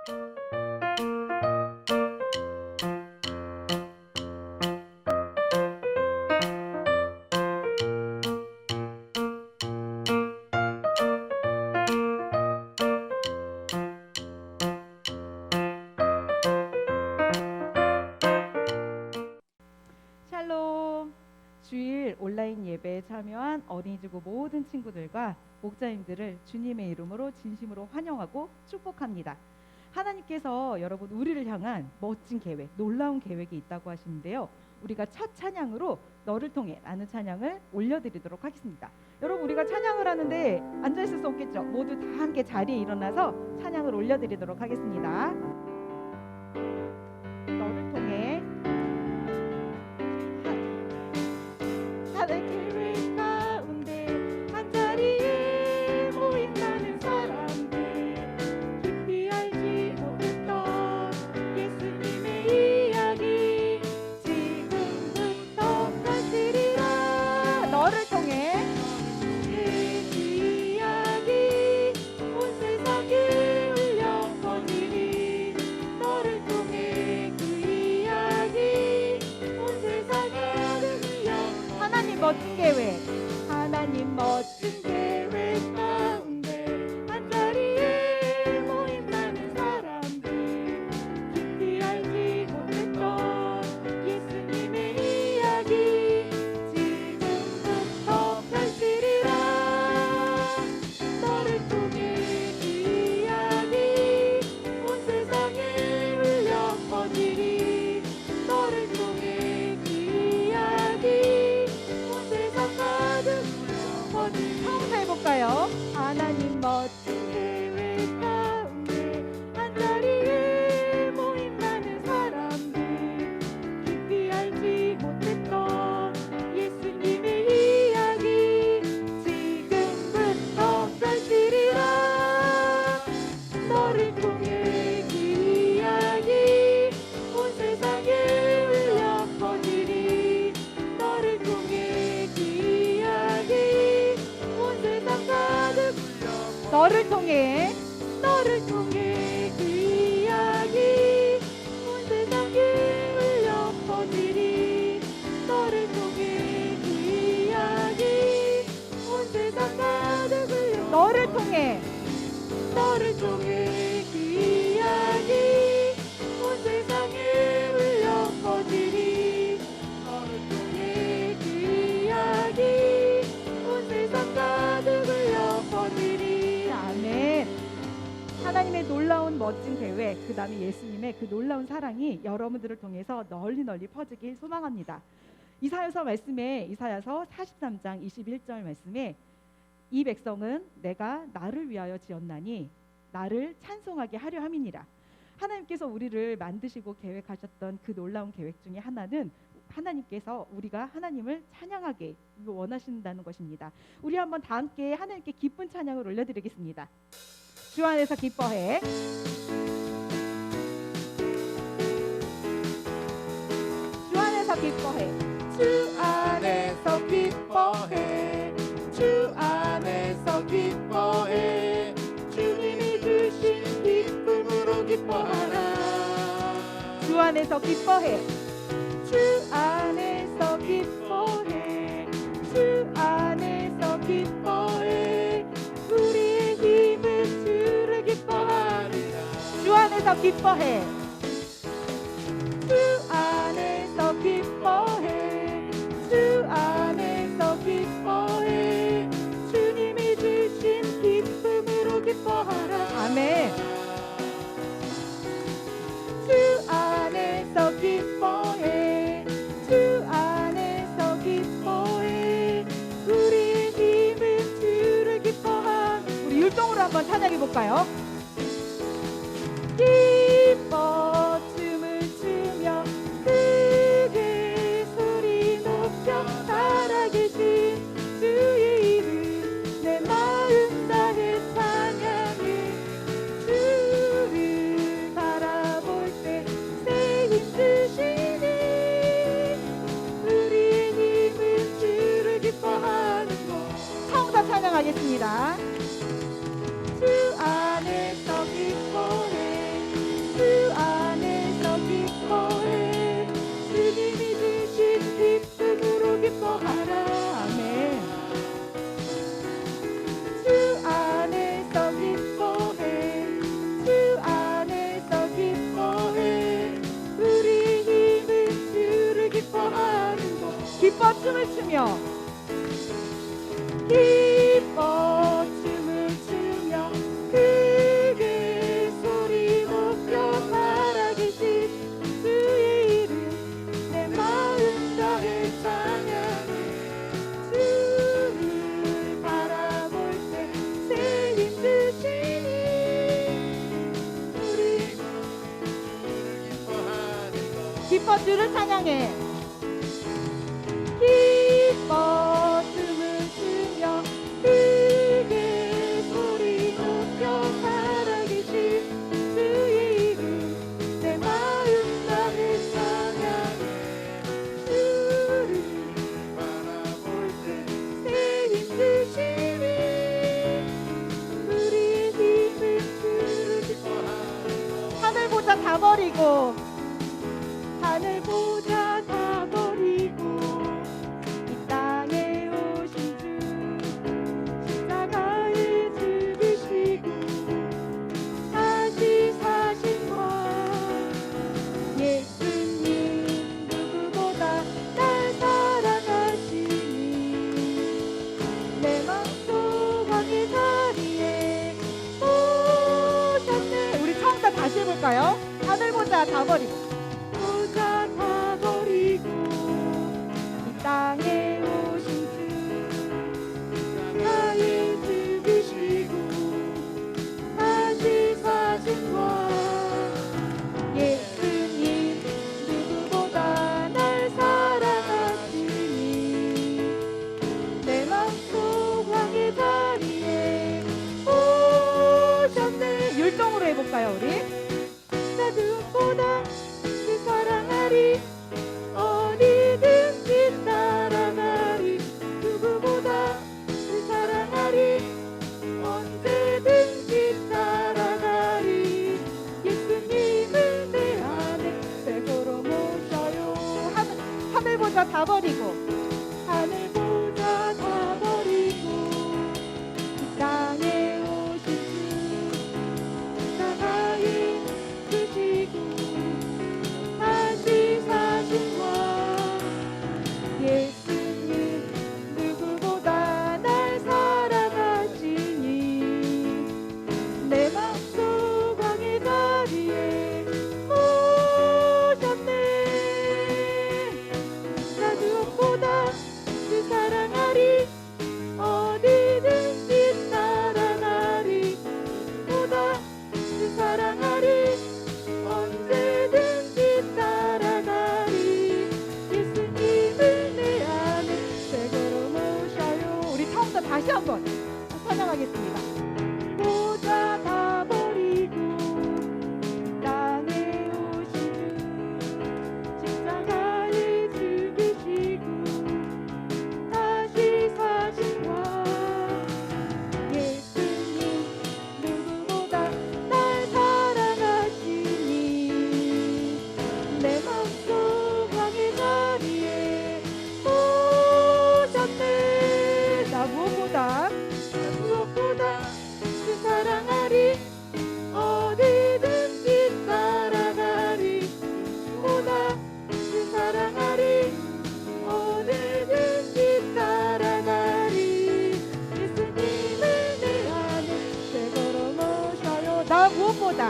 샬롬. 주일 온라인 예배에 참여한 어린이지구 모든 친구들과 목자님들을 주님의 이름으로 진심으로 환영하고 축복합니다. 하나님께서 여러분 우리를 향한 멋진 계획, 놀라운 계획이 있다고 하시는데요. 우리가 첫 찬양으로 너를 통해 라는 찬양을 올려드리도록 하겠습니다. 여러분 우리가 찬양을 하는데 앉아있을 수 없겠죠. 모두 다 함께 자리에 일어나서 찬양을 올려드리도록 하겠습니다. 너를 통해 하나님 계획 가운데 한자리에 모인 많은 사람들, 깊이 알지 못했던 예수님의 이야기 지금부터 펼치리라. 너를 통해 그 이야기 온 세상에 울려 퍼지리. 너를 통해 그 이야기 온 세상에 울려. 하나님 멋진 계획, 하나님 멋진 계획 가운데 한자리에 모인 많은 사람들, 깊이 알지 못했던 예수님의 이야기 지금부터 펼치리라. 너를 통해 그 이야기 온 세상에 울려 퍼지리. 너를 통해 그 이야기 온 세상 가득 퍼지리. 처음부터 해볼까요? 하나님 멋진 계획 가운데 한자리에 모인 많은 사람들, 깊이 알지 못했던 예수님의 이야기 지금부터 펼치리라. 너를 통해 그 이야기 온 세상에 울려 퍼지리. 너를 통해 그 이야기 온 세상 가득. 너를 통해 그 이야기 온 세상에 울려 퍼지리. 너를 통해 그 이야기 온 세상 가득 울려. 너를 통해 그 이야기 온 세상에 울려 퍼지리. 너를 통해 그 이야기 온 세상 가득 울려 퍼지리. 아멘. 하나님의 놀라운 멋진 계획, 그 다음에 예수님의 그 놀라운 사랑이 여러분들을 통해서 널리 퍼지길 소망합니다. 이사야서 말씀에, 이사야서 43장 21절 말씀에 이 백성은 내가 나를 위하여 지었나니 나를 찬송하게 하려 함이니라. 하나님께서 우리를 만드시고 계획하셨던 그 놀라운 계획 중에 하나는 하나님께서 우리가 하나님을 찬양하게 원하신다는 것입니다. 우리 한번 다 함께 하나님께 기쁜 찬양을 올려드리겠습니다. 주 안에서 기뻐해. 주 안에서 기뻐해. 주 안에서 기뻐해. 주 안에서 기뻐해. 주님이 주신 기쁨으로 기뻐하라. 주 안에서 기뻐해. 주 안에서 기뻐해. 주 안에서 기뻐해. 우리의 힘은 주를 기뻐하리라. 주 안에서 기뻐해. 주 안에서 기뻐해. 주 안에서 기뻐해. 주님이 주신 기쁨으로 기뻐하라. 아멘. 주 안에서 기뻐해. 주 안에서 기뻐해. 우리의 힘은 주를 기뻐하. 우리 율동으로 한번 찬양해 볼까요? 기뻐 춤을 추며 크게 소리 높여 살아계신 주의 이름 내 마음 다해 찬양해. 주를 바라볼 때 새 힘 주시니 우리의 힘은 주를 기뻐하는 것. 처음부터 찬양하겠습니다. 주 안에서 기뻐해. 기뻐 주를 찬양해. 기뻐 춤을 추며 크게 소리 높여 살아계신 주의 이름 내 마음 나를 찬양해. 주를 바라볼 때 새 힘드심이 우리의 힘을 주를 기뻐하며 하늘 보자 다 버리고 하늘 보자 다 버리고 이 땅에 오신 주 십자가에 죽으시고 다시 사신 것 예수님 누구보다 날 사랑하시니 내 맘속 왕의 자리에 오셨네. 우리 처음부터 다시 해볼까요? 하늘 보자 다 버리고 보자 다 버리고 이 땅에 오신 주 나의 죽으시고 다시 사신 것 예수님 누구보다 날 사랑하시니 내 맘속 왕의 자리에 오셨네. 율동으로 해볼까요 우리? 나 누구보다 그 사랑하리 어디든지 따라가리 누구보다 그 사랑하리 언제든지 따라가리 예수님을 내 안에 최고로 모셔요. 하늘 보자 다 버리고 하늘 보자 다 버리고 이 땅에 오신 주 나가에 주시고 다시 사신 것 예수님 누구보다 날 사랑하시니 내 맘속 왕의 자리에 오셨네. 나 누구보다 그 사랑하리 어디든지 따라가리 보다 그 사랑하리 언제든지 따라가리 예수님을 내 안에 최고로 모셔요. 우리 처음부터 다시 한번 찬양하겠습니다. 보자 다 버리고 땅에 오신 주 십자가에 죽으시고 다시 사신 것 예수님 누구보다 날 사랑하시니 내 맘속 왕의 자리에 오셨네. 나 무엇보다 그 사랑하리 어디든지 따라가리 보다 그 사랑하리 어디든지 따라가리 예수님을 내 안에 최고로 모셔요. 나 무엇보다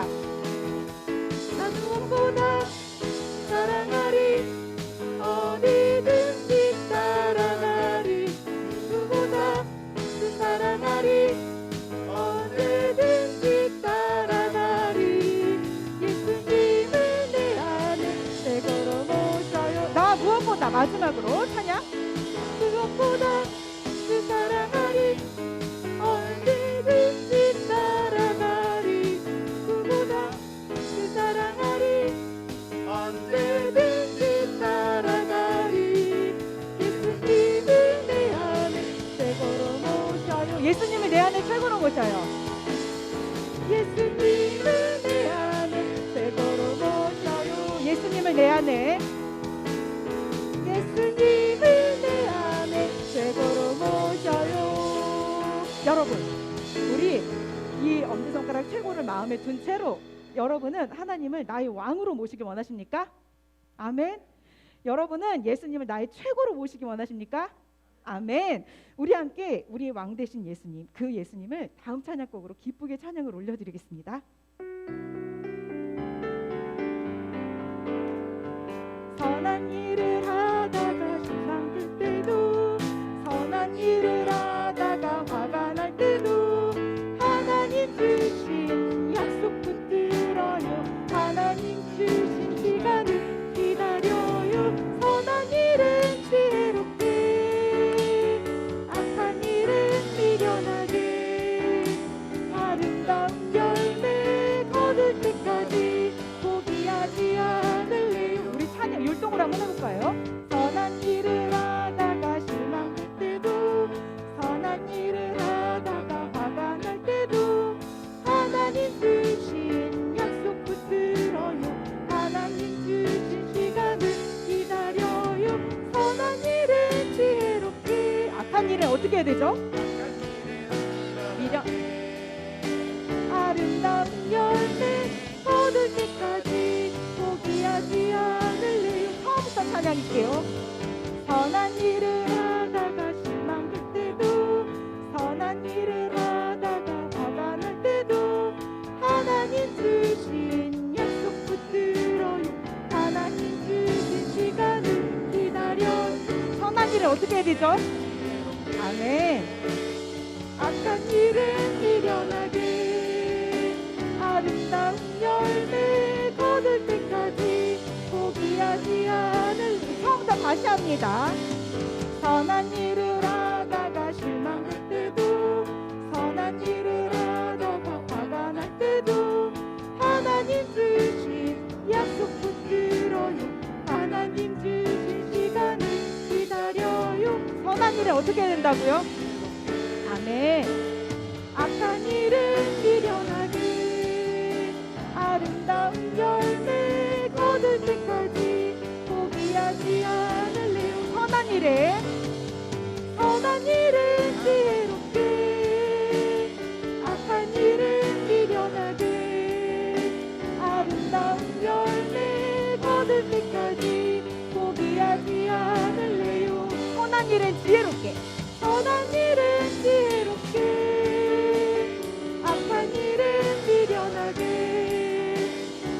사랑하리 어디든지 따라가리 누구보다 그 사랑하리 언제든지 따라가리 예수님을 내 안에 최고로 모셔요. 나 무엇보다 마지막으로 찬양 무엇보다 그 사랑하리 언제든지 따라가리 누구보다 그 사랑하리 언제든지 따라가리 예수님을 내 안에 최고로 모셔요. 예수님을 내 안에 최고로 모셔요. 예수님을 내 안에 최고로 모셔요. 예수님을 내 안에 예수님을 내 안에 최고로 모셔요. 여러분 우리 이 엄지손가락 최고를 마음에 둔 채로 여러분은 하나님을 나의 왕으로 모시기 원하십니까? 아멘. 여러분은 예수님을 나의 최고로 모시기 원하십니까? 아멘. 우리 함께 우리의 왕 되신 예수님, 그 예수님을 다음 찬양곡으로 기쁘게 찬양을 올려드리겠습니다. 선한 일을 하다가 실망될 때도 선한 일을 하다가 화가 날 때도 하나님 주신 약속 붙들어요. 하나님 주신 시간을 기다려 되죠? 미련 아름다운 열매 거둘 때까지 포기하지 않을래요. 처음부터 찬양할게요. 선한 일을 하다가 실망될 때도 선한 일을 하다가 화가 날 때도 하나님 주신 약속 붙들어요. 하나님 주신 시간을 기다려요. 선한 일을 어떻게 해야 되죠? 아멘. 악한 일은 미련하게 아름다운 열매 거둘 때까지 포기하지 않을. 처음부터 다시 합니다. 선한 일을 하다가 실망할 때도 선한 일을 하다가 화가 날 때도 하나님 주신 약속 붙들어요. 하나님 주신 시간을 기다려요. 선한 일을 어떻게 해야 된다고요? 아멘. 악한 일은 미련하게 아름다운 열매 거둘 때까지 포기하지 않을래요. 선한 일에 선한 일은 지혜롭게 악한 일은 미련하게 아름다운 열매 거둘 때까지 포기하지 않을래요. 선한 일은 지혜롭게 선한 일은 지혜롭게 악한 일은 미련하게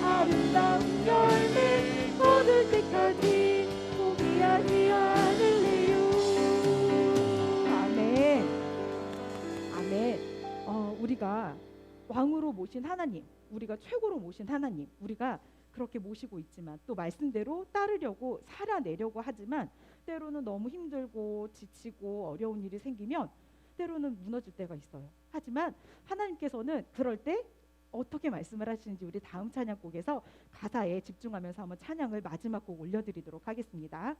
아름다운 열매 거둘 때까지 포기하지 않을래요. 아멘. 아멘. 우리가 왕으로 모신 하나님, 우리가 최고로 모신 하나님, 우리가 그렇게 모시고 있지만 또 말씀대로 따르려고 살아내려고 하지만 때로는 너무 힘들고 지치고 어려운 일이 생기면 때로는 무너질 때가 있어요. 하지만 하나님께서는 그럴 때 어떻게 말씀을 하시는지 우리 다음 찬양곡에서 가사에 집중하면서 한번 찬양을 마지막 곡 올려드리도록 하겠습니다.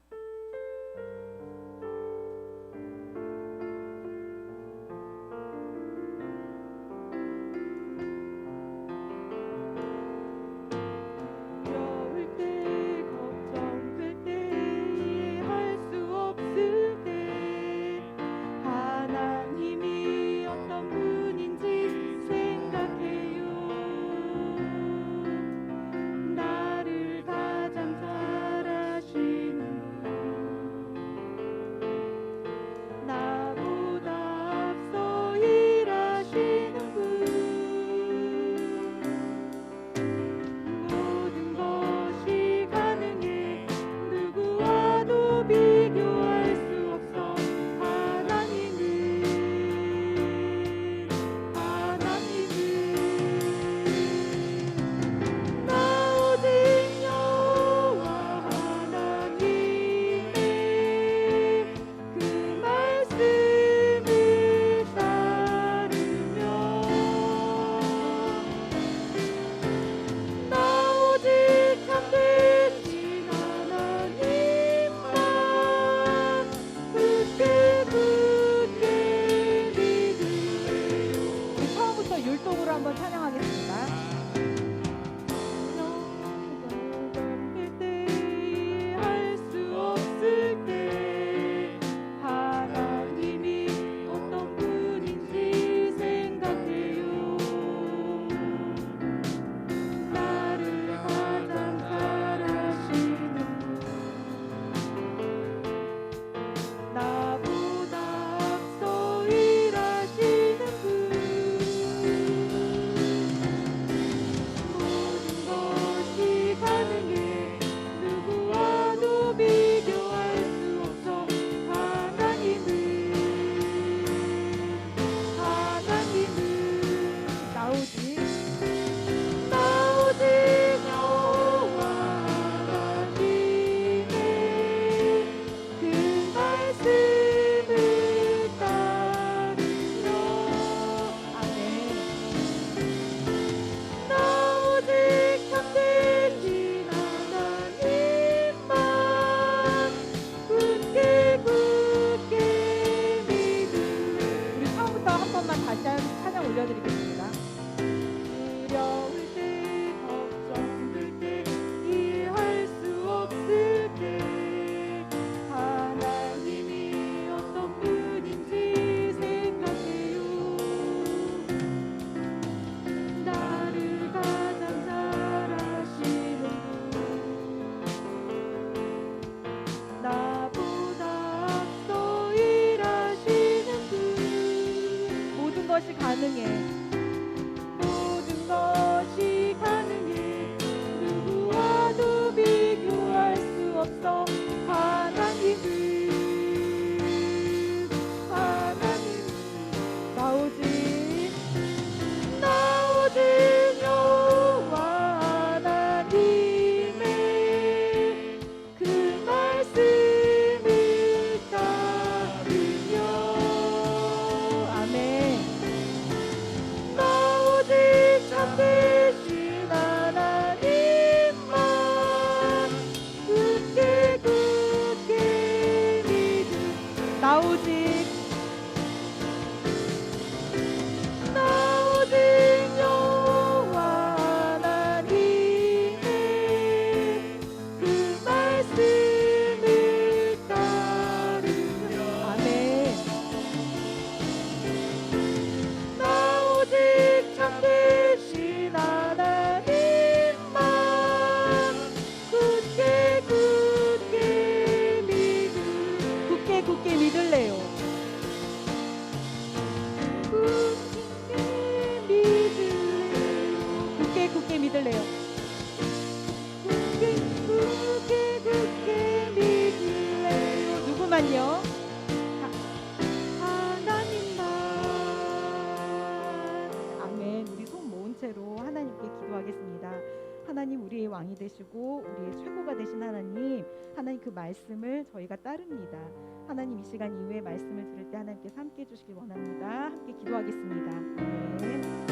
하나님 우리의 왕이 되시고 우리의 최고가 되신 하나님, 하나님 그 말씀을 저희가 따릅니다. 하나님 이 시간 이후에 말씀을 들을 때 하나님께서 함께 해주시기 원합니다. 함께 기도하겠습니다. 아멘.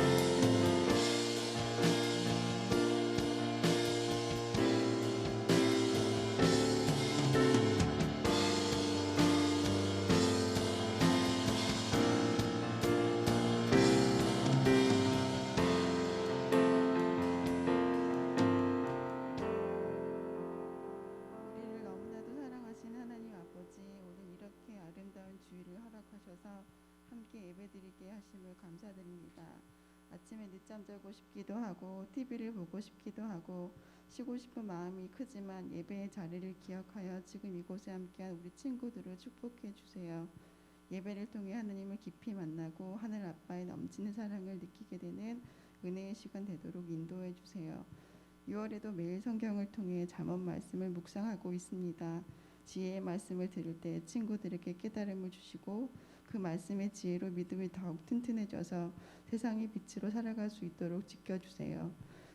우리를 너무나도 사랑하신 하나님 아버지, 오늘 이렇게 아름다운 주일을 허락하셔서 함께 예배드리게 하심을 감사드립니다. 아침에 늦잠 자고 싶기도 하고 TV를 보고 싶기도 하고 쉬고 싶은 마음이 크지만 예배의 자리를 기억하여 지금 이곳에 함께한 우리 친구들을 축복해 주세요. 예배를 통해 하나님을 깊이 만나고 하늘 아빠의 넘치는 사랑을 느끼게 되는 은혜의 시간 되도록 인도해 주세요. 6월에도 매일 성경을 통해 잠언 말씀을 묵상하고 있습니다. 지혜의 말씀을 들을 때 친구들에게 깨달음을 주시고 그 말씀의 지혜로 믿음이 더욱 튼튼해져서 세상의 빛으로 살아갈 수 있도록 지켜주세요.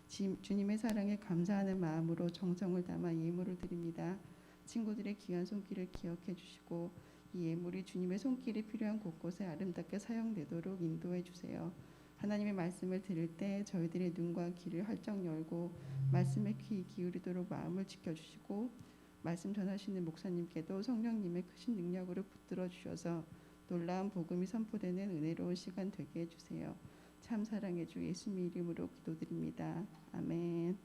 주님의 사랑에 감사하는 마음으로 정성을 담아 예물을 드립니다. 친구들의 귀한 손길을 기억해 주시고 이 예물이 주님의 손길이 필요한 곳곳에 아름답게 사용되도록 인도해 주세요. 하나님의 말씀을 들을 때 저희들의 눈과 귀를 활짝 열고 말씀에 귀 기울이도록 마음을 지켜주시고 말씀 전하시는 목사님께도 성령님의 크신 능력으로 붙들어 주셔서 놀라운 복음이 선포되는 은혜로운 시간 되게 해주세요. 참 사랑의 주 예수님 이름으로 기도드립니다. 아멘.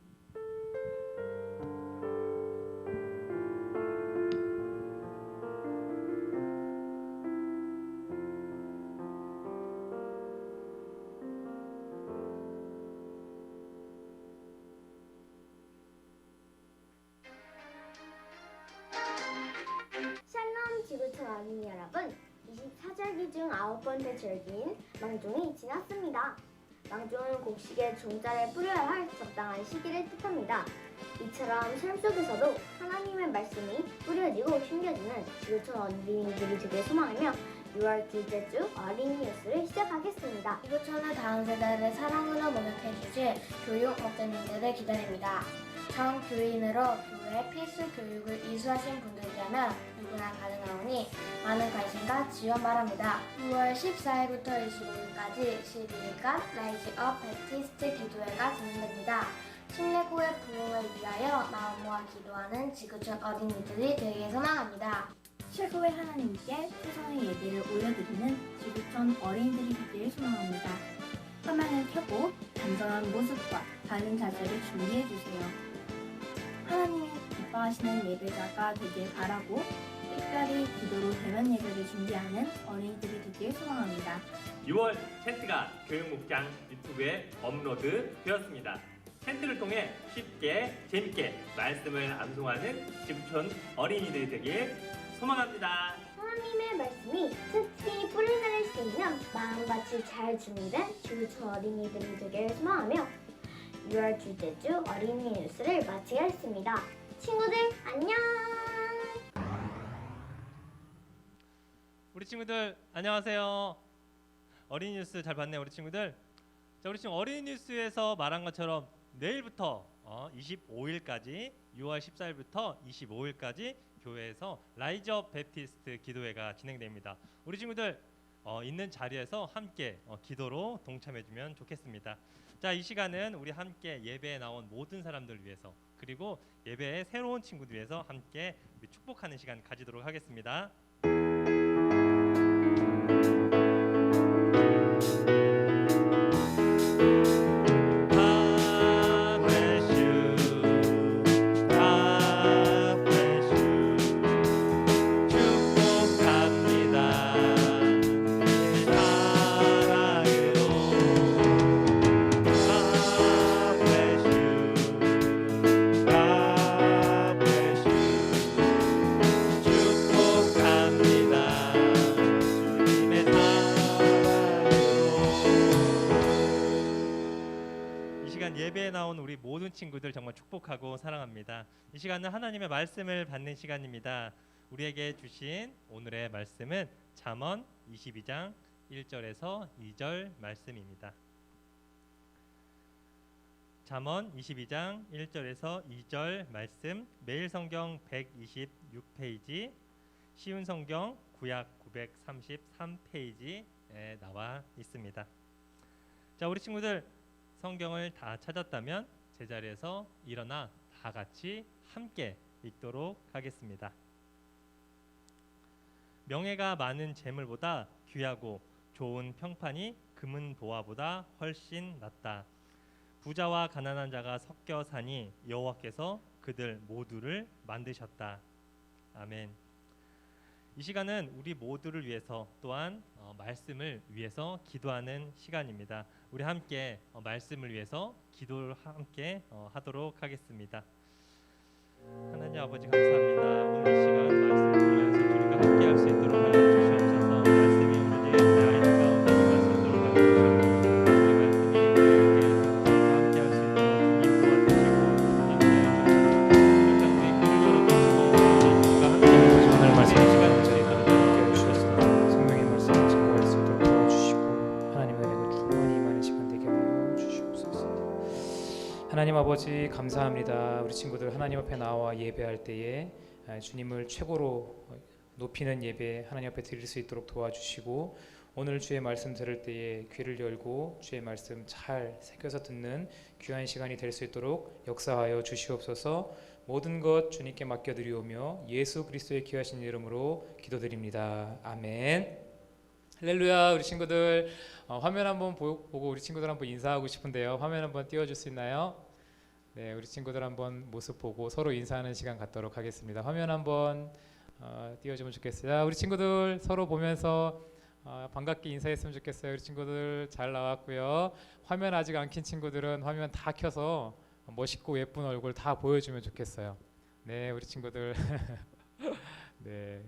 샬롬 지구촌 어린이 여러분, 24절기 중 9번째 절기인 망종이 지났습니다. 망종은 곡식에 종자를 뿌려야 할 적당한 시기를 뜻합니다. 이처럼 삶 속에서도 하나님의 말씀이 뿌려지고 심겨지는 지구촌 어린이들이 되길 소망하며 6월 둘째 주 어린이 뉴스를 시작하겠습니다. 지구촌의 다음 세대를 사랑으로 목욕해 주실 교육 목사님들을 기다립니다. 전 교인으로 교회 필수 교육을 이수하신 분들이라면 누구나 가능하오니 많은 관심과 지원 바랍니다. 6월 14일부터 25일까지 12일간 라이즈 업 배티스트 기도회가 진행됩니다. 실내고의 부흥을 위하여 마음 모아 기도하는 지구촌 어린이들이 되길 소망합니다. 최고의 하나님께 최선의 예배를 올려드리는 지구촌 어린이들이 되길 소망합니다. 화면을 켜고 단정한 모습과 바른 자세를 준비해주세요. 하나님이 기뻐하시는 예배자가 되길 바라고 특별히 기도로 대면 예배를 준비하는 어린이들이 되길 소망합니다. 6월 텐트가 교육목장 유튜브에 업로드 되었습니다. 텐트를 통해 쉽게 재밌게 말씀을 암송하는 지구촌 어린이들이 되길 소망합니다. 하나님의 말씀이 튼튼히 뿌리를 내릴 수 있는 마음밭이 잘 준비된 지구촌 어린이들이 되길 소망하며 6월 둘째 주 어린이 뉴스를 마치겠습니다. 친구들 안녕! 우리 친구들 안녕하세요. 어린이 뉴스 잘 봤네 우리 친구들. 자, 우리 지금 어린이 뉴스에서 말한 것처럼 내일부터 25일까지 6월 14일부터 25일까지 교회에서 라이즈 업 베프티스트 기도회가 진행됩니다. 우리 친구들 있는 자리에서 함께 기도로 동참해주면 좋겠습니다. 자, 이 시간은 우리 함께 예배에 나온 모든 사람들을 위해서 그리고 예배의 새로운 친구들 위해서 함께 우리 축복하는 시간 가지도록 하겠습니다. 예배에 나온 우리 모든 친구들 정말 축복하고 사랑합니다. 이 시간은 하나님의 말씀을 받는 시간입니다. 우리에게 주신 오늘의 말씀은 잠언 22장 1절에서 2절 말씀입니다. 잠언 22장 1절에서 2절 말씀, 매일 성경 126페이지, 쉬운 성경 구약 933페이지에 나와 있습니다. 자, 우리 친구들 성경을 다 찾았다면 제자리에서 일어나 다 같이 함께 읽도록 하겠습니다. 명예가 많은 재물보다 귀하고 좋은 평판이 금은 보화보다 훨씬 낫다. 부자와 가난한 자가 섞여 사니 여호와께서 그들 모두를 만드셨다. 아멘. 이 시간은 우리 모두를 위해서 또한 말씀을 위해서 기도하는 시간입니다. 우리 함께 말씀을 위해서 기도를 함께 하도록 하겠습니다. 하나님 아버지 감사합니다. 오늘 이 시간 말씀을 통해서 주님과 함께 할 수 있도록 하여 주시옵소서. 말씀이 우리의 내 아이들 가운데 임할 수 있도록 하여 주시옵소서. 이 말씀이 우리에게 함께 할 수 있도록 주님 도와주시고 오늘 말씀 시간 저희 하나님 주셔서 성령의 말씀을 증거할 수 있도록 도와주시고 하나님의 은혜가 충만히 임하는 시간 되게 하여 주시옵소서. 하나님 아버지 감사합니다. 우리 친구들 하나님 앞에 나와 예배할 때에 주님을 최고로 높이는 예배 하나님 앞에 드릴 수 있도록 도와주시고 오늘 주의 말씀 들을 때에 귀를 열고 주의 말씀 잘 새겨서 듣는 귀한 시간이 될 수 있도록 역사하여 주시옵소서. 모든 것 주님께 맡겨드리오며 예수 그리스도의 귀하신 이름으로 기도드립니다. 아멘. 할렐루야. 우리 친구들 화면 한번 보고 우리 친구들 한번 인사하고 싶은데요. 화면 한번 띄워줄 수 있나요? 네, 우리 친구들 한번 모습 보고 서로 인사하는 시간 갖도록 하겠습니다. 화면 한번 띄워주면 좋겠어요. 우리 친구들 서로 보면서 반갑게 인사했으면 좋겠어요. 우리 친구들 잘 나왔고요. 화면 아직 안 킨 친구들은 화면 다 켜서 멋있고 예쁜 얼굴 다 보여주면 좋겠어요. 네, 우리 친구들 네,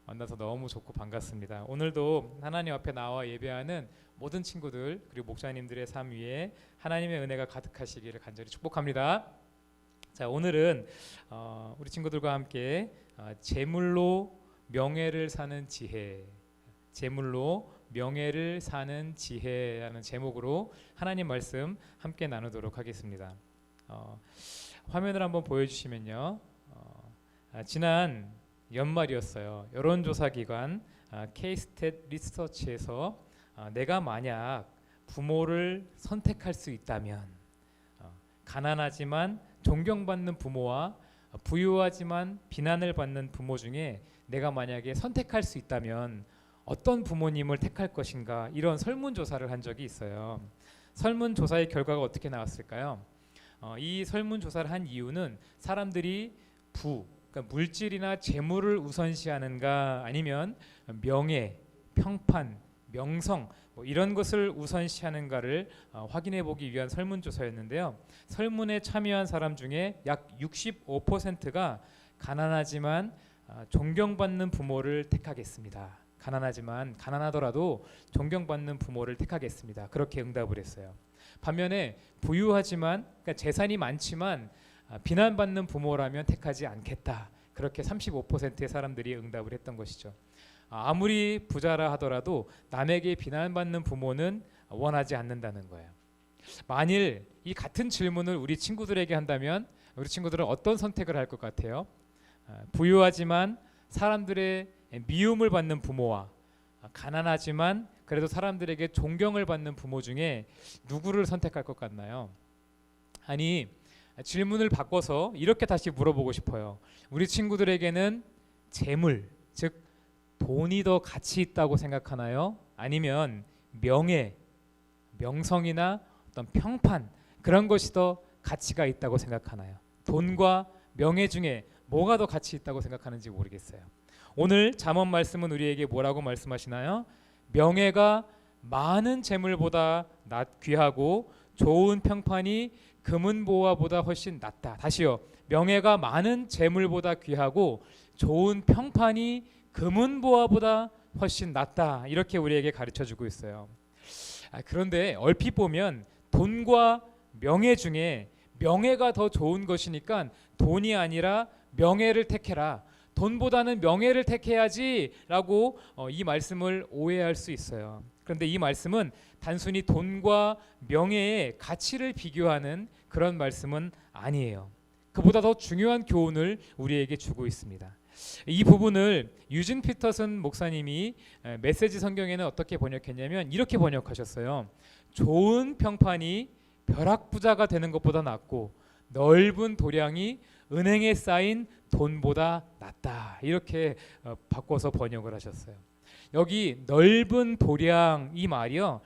만나서 너무 좋고 반갑습니다. 오늘도 하나님 앞에 나와 예배하는 모든 친구들 그리고 목사님들의 삶 위에 하나님의 은혜가 가득하시기를 간절히 축복합니다. 자, 오늘은 우리 친구들과 함께 재물로 명예를 사는 지혜, 재물로 명예를 사는 지혜라는 제목으로 하나님 말씀 함께 나누도록 하겠습니다. 화면을 한번 보여주시면요. 지난 연말이었어요. 여론조사기관 K-스탯 리서치에서 내가 만약 부모를 선택할 수 있다면 가난하지만 존경받는 부모와 부유하지만 비난을 받는 부모 중에 내가 만약에 선택할 수 있다면 어떤 부모님을 택할 것인가, 이런 설문조사를 한 적이 있어요. 설문조사의 결과가 어떻게 나왔을까요? 이 설문조사를 한 이유는 사람들이 그러니까 물질이나 재물을 우선시하는가 아니면 명예, 평판, 명성 이런 것을 우선시하는가를 확인해 보기 위한 설문조사였는데요. 설문에 참여한 사람 중에 약 65%가 가난하지만 존경받는 부모를 택하겠습니다. 가난하더라도 존경받는 부모를 택하겠습니다. 그렇게 응답을 했어요. 반면에 부유하지만 그러니까 재산이 많지만 비난받는 부모라면 택하지 않겠다. 그렇게 35%의 사람들이 응답을 했던 것이죠. 아무리 부자라 하더라도 남에게 비난받는 부모는 원하지 않는다는 거예요. 만일 이 같은 질문을 우리 친구들에게 한다면 우리 친구들은 어떤 선택을 할 것 같아요? 부유하지만 사람들의 미움을 받는 부모와 가난하지만 그래도 사람들에게 존경을 받는 부모 중에 누구를 선택할 것 같나요? 아니, 질문을 바꿔서 이렇게 다시 물어보고 싶어요. 우리 친구들에게는 재물, 즉 돈이 더 가치 있다고 생각하나요? 아니면 명예, 명성이나 어떤 평판 그런 것이 더 가치가 있다고 생각하나요? 돈과 명예 중에 뭐가 더 가치 있다고 생각하는지 모르겠어요. 오늘 잠언 말씀은 우리에게 뭐라고 말씀하시나요? 명예가 많은 재물보다 귀하고 좋은 평판이 금은 보화보다 훨씬 낫다. 다시요. 명예가 많은 재물보다 귀하고 좋은 평판이 금은 보화보다 훨씬 낫다. 이렇게 우리에게 가르쳐주고 있어요. 그런데 얼핏 보면 돈과 명예 중에 명예가 더 좋은 것이니까 돈이 아니라 명예를 택해라. 돈보다는 명예를 택해야지 라고 이 말씀을 오해할 수 있어요. 그런데 이 말씀은 단순히 돈과 명예의 가치를 비교하는 그런 말씀은 아니에요. 그보다 더 중요한 교훈을 우리에게 주고 있습니다. 이 부분을 유진 피터슨 목사님이 메시지 성경에는 어떻게 번역했냐면 이렇게 번역하셨어요. 좋은 평판이 벼락부자가 되는 것보다 낫고 넓은 도량이 은행에 쌓인 돈보다 낫다. 이렇게 바꿔서 번역을 하셨어요. 여기 넓은 도량 이 말이요.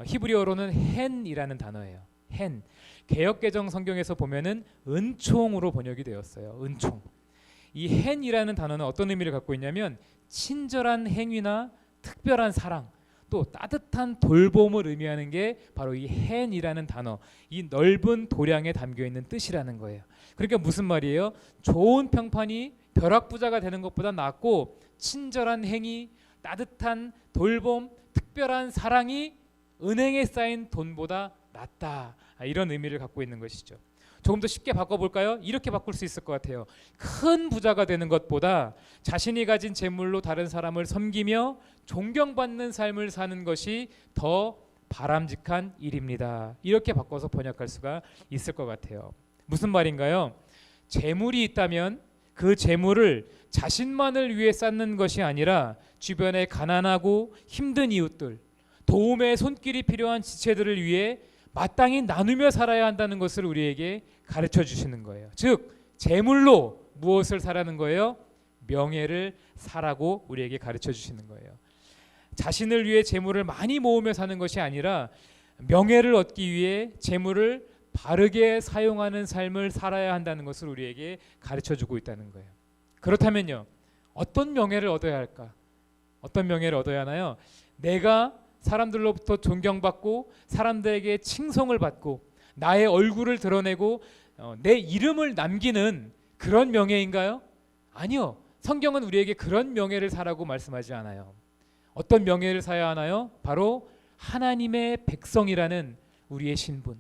히브리어로는 헨이라는 단어예요. 헨. 개역개정 성경에서 보면은 은총으로 번역이 되었어요. 은총. 이 헨이라는 단어는 어떤 의미를 갖고 있냐면 친절한 행위나 특별한 사랑, 또 따뜻한 돌봄을 의미하는 게 바로 이 헨이라는 단어, 이 넓은 도량에 담겨 있는 뜻이라는 거예요. 그러니까 무슨 말이에요? 좋은 평판이 벼락부자가 되는 것보다 낫고 친절한 행위, 따뜻한 돌봄, 특별한 사랑이 은행에 쌓인 돈보다 낫다. 이런 의미를 갖고 있는 것이죠. 조금 더 쉽게 바꿔볼까요? 이렇게 바꿀 수 있을 것 같아요. 큰 부자가 되는 것보다 자신이 가진 재물로 다른 사람을 섬기며 존경받는 삶을 사는 것이 더 바람직한 일입니다. 이렇게 바꿔서 번역할 수가 있을 것 같아요. 무슨 말인가요? 재물이 있다면 그 재물을 자신만을 위해 쌓는 것이 아니라 주변에 가난하고 힘든 이웃들, 도움의 손길이 필요한 지체들을 위해 마땅히 나누며 살아야 한다는 것을 우리에게 가르쳐 주시는 거예요. 즉 재물로 무엇을 사라는 거예요? 명예를 사라고 우리에게 가르쳐 주시는 거예요. 자신을 위해 재물을 많이 모으며 사는 것이 아니라 명예를 얻기 위해 재물을 바르게 사용하는 삶을 살아야 한다는 것을 우리에게 가르쳐 주고 있다는 거예요. 그렇다면요, 어떤 명예를 얻어야 할까? 어떤 명예를 얻어야 하나요? 내가 사람들로부터 존경받고 사람들에게 칭송을 받고 나의 얼굴을 드러내고 내 이름을 남기는 그런 명예인가요? 아니요. 성경은 우리에게 그런 명예를 사라고 말씀하지 않아요. 어떤 명예를 사야 하나요? 바로 하나님의 백성이라는 우리의 신분,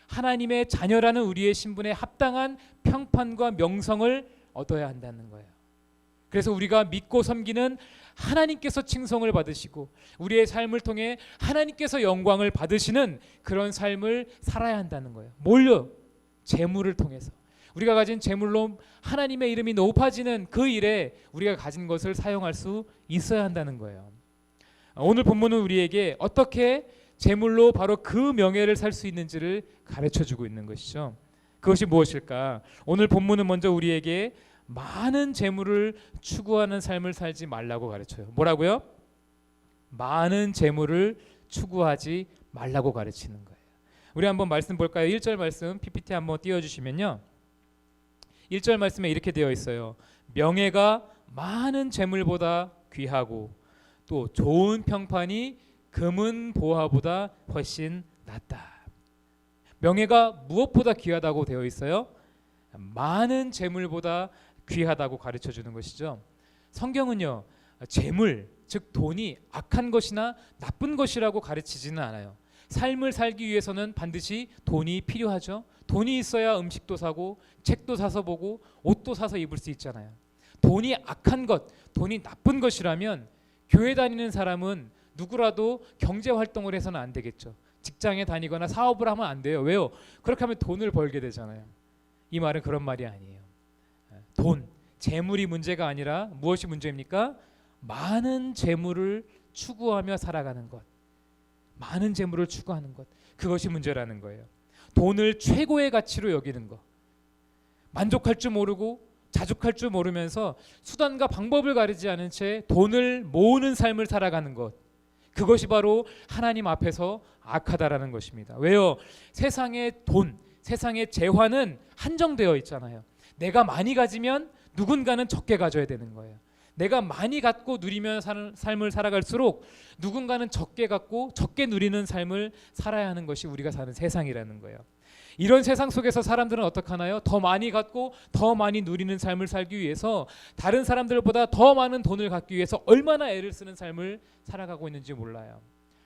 하나님의 자녀라는 우리의 신분에 합당한 평판과 명성을 얻어야 한다는 거예요. 그래서 우리가 믿고 섬기는 하나님께서 칭송을 받으시고 우리의 삶을 통해 하나님께서 영광을 받으시는 그런 삶을 살아야 한다는 거예요. 뭘요? 재물을 통해서. 우리가 가진 재물로 하나님의 이름이 높아지는 그 일에 우리가 가진 것을 사용할 수 있어야 한다는 거예요. 오늘 본문은 우리에게 어떻게 재물로 바로 그 명예를 살 수 있는지를 가르쳐주고 있는 것이죠. 그것이 무엇일까? 오늘 본문은 먼저 우리에게 많은 재물을 추구하는 삶을 살지 말라고 가르쳐요. 뭐라고요? 많은 재물을 추구하지 말라고 가르치는 거예요. 우리 한번 말씀 볼까요? 1절 말씀 PPT 한번 띄워주시면요. 1절 말씀에 이렇게 되어 있어요. 명예가 많은 재물보다 귀하고 또 좋은 평판이 금은 보화보다 훨씬 낫다. 명예가 무엇보다 귀하다고 되어 있어요? 많은 재물보다 귀하다고 가르쳐 주는 것이죠. 성경은요, 재물, 즉 돈이 악한 것이나 나쁜 것이라고 가르치지는 않아요. 삶을 살기 위해서는 반드시 돈이 필요하죠. 돈이 있어야 음식도 사고 책도 사서 보고 옷도 사서 입을 수 있잖아요. 돈이 악한 것, 돈이 나쁜 것이라면 교회 다니는 사람은 누구라도 경제 활동을 해서는 안 되겠죠. 직장에 다니거나 사업을 하면 안 돼요. 왜요? 그렇게 하면 돈을 벌게 되잖아요. 이 말은 그런 말이 아니에요. 돈, 재물이 문제가 아니라 무엇이 문제입니까? 많은 재물을 추구하며 살아가는 것, 많은 재물을 추구하는 것, 그것이 문제라는 거예요. 돈을 최고의 가치로 여기는 것, 만족할 줄 모르고 자족할 줄 모르면서 수단과 방법을 가리지 않은 채 돈을 모으는 삶을 살아가는 것, 그것이 바로 하나님 앞에서 악하다라는 것입니다. 왜요? 세상의 돈, 세상의 재화는 한정되어 있잖아요. 내가 많이 가지면 누군가는 적게 가져야 되는 거예요. 내가 많이 갖고 누리며 사는 삶을 살아갈수록 누군가는 적게 갖고 적게 누리는 삶을 살아야 하는 것이 우리가 사는 세상이라는 거예요. 이런 세상 속에서 사람들은 어떻게 하나요? 더 많이 갖고 더 많이 누리는 삶을 살기 위해서 다른 사람들보다 더 많은 돈을 갖기 위해서 얼마나 애를 쓰는 삶을 살아가고 있는지 몰라요.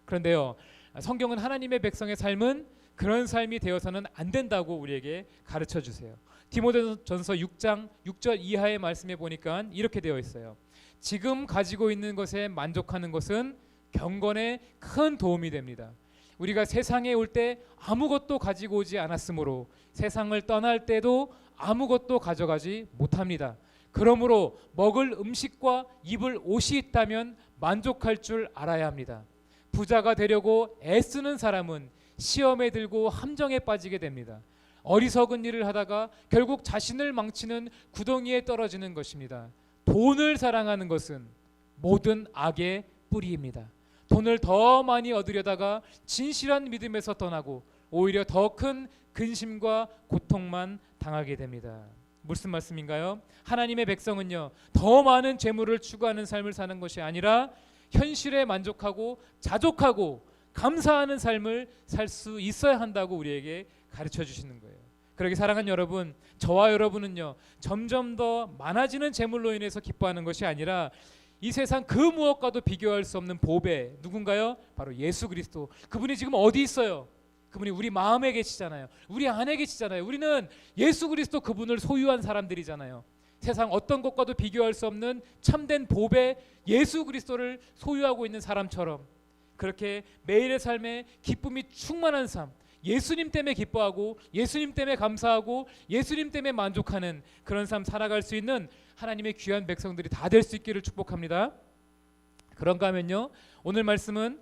그런데요, 성경은 하나님의 백성의 삶은 그런 삶이 되어서는 안 된다고 우리에게 가르쳐 주세요. 디모데전서 6장 6절 이하의 말씀에 보니까 이렇게 되어 있어요. 지금 가지고 있는 것에 만족하는 것은 경건에 큰 도움이 됩니다. 우리가 세상에 올 때 아무것도 가지고 오지 않았으므로 세상을 떠날 때도 아무것도 가져가지 못합니다. 그러므로 먹을 음식과 입을 옷이 있다면 만족할 줄 알아야 합니다. 부자가 되려고 애쓰는 사람은 시험에 들고 함정에 빠지게 됩니다. 어리석은 일을 하다가 결국 자신을 망치는 구덩이에 떨어지는 것입니다. 돈을 사랑하는 것은 모든 악의 뿌리입니다. 돈을 더 많이 얻으려다가 진실한 믿음에서 떠나고 오히려 더 큰 근심과 고통만 당하게 됩니다. 무슨 말씀인가요? 하나님의 백성은요, 더 많은 재물을 추구하는 삶을 사는 것이 아니라 현실에 만족하고 자족하고 감사하는 삶을 살 수 있어야 한다고 우리에게 가르쳐 주시는 거예요. 그러기 사랑하는 여러분, 저와 여러분은요, 점점 더 많아지는 재물로 인해서 기뻐하는 것이 아니라 이 세상 그 무엇과도 비교할 수 없는 보배, 누군가요? 바로 예수 그리스도. 그분이 지금 어디 있어요? 그분이 우리 마음에 계시잖아요. 우리 안에 계시잖아요. 우리는 예수 그리스도 그분을 소유한 사람들이잖아요. 세상 어떤 것과도 비교할 수 없는 참된 보배 예수 그리스도를 소유하고 있는 사람처럼 그렇게 매일의 삶에 기쁨이 충만한 삶, 예수님 때문에 기뻐하고 예수님 때문에 감사하고 예수님 때문에 만족하는 그런 삶 살아갈 수 있는 하나님의 귀한 백성들이 다 될 수 있기를 축복합니다. 그런가 하면요, 오늘 말씀은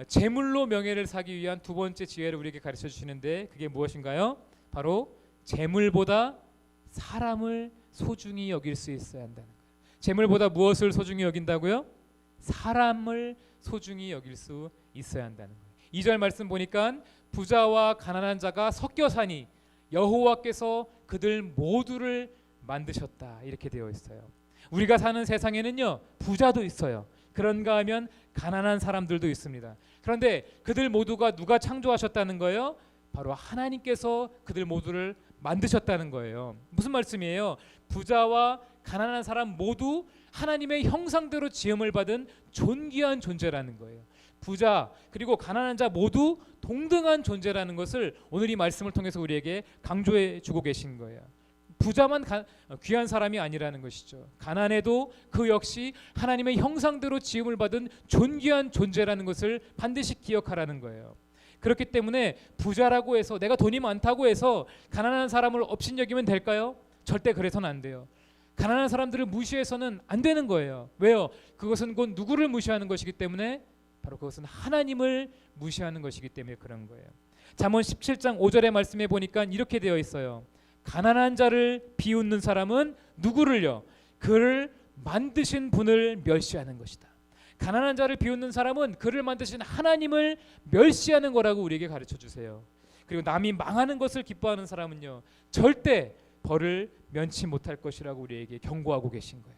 재물로 명예를 사기 위한 두 번째 지혜를 우리에게 가르쳐 주시는데 그게 무엇인가요? 바로 재물보다 사람을 소중히 여길 수 있어야 한다는 거예요. 재물보다 무엇을 소중히 여긴다고요? 사람을 소중히 여길 수 있어야 한다는 거예요. 2절 말씀 보니까 부자와 가난한 자가 섞여 사니 여호와께서 그들 모두를 만드셨다 이렇게 되어 있어요. 우리가 사는 세상에는요, 부자도 있어요. 그런가 하면 가난한 사람들도 있습니다. 그런데 그들 모두가 누가 창조하셨다는 거예요? 바로 하나님께서 그들 모두를 만드셨다는 거예요. 무슨 말씀이에요? 부자와 가난한 사람 모두 하나님의 형상대로 지음을 받은 존귀한 존재라는 거예요. 부자 그리고 가난한 자 모두 동등한 존재라는 것을 오늘 이 말씀을 통해서 우리에게 강조해 주고 계신 거예요. 부자만 귀한 사람이 아니라는 것이죠. 가난해도 그 역시 하나님의 형상대로 지음을 받은 존귀한 존재라는 것을 반드시 기억하라는 거예요. 그렇기 때문에 부자라고 해서 내가 돈이 많다고 해서 가난한 사람을 업신여기면 될까요? 절대 그래서는 안 돼요. 가난한 사람들을 무시해서는 안 되는 거예요. 왜요? 그것은 곧 누구를 무시하는 것이기 때문에 바로 그것은 하나님을 무시하는 것이기 때문에 그런 거예요. 잠언 17장 5절의 말씀에 보니까 이렇게 되어 있어요. 가난한 자를 비웃는 사람은 누구를요? 그를 만드신 분을 멸시하는 것이다. 가난한 자를 비웃는 사람은 그를 만드신 하나님을 멸시하는 거라고 우리에게 가르쳐 주세요. 그리고 남이 망하는 것을 기뻐하는 사람은요, 절대 벌을 면치 못할 것이라고 우리에게 경고하고 계신 거예요.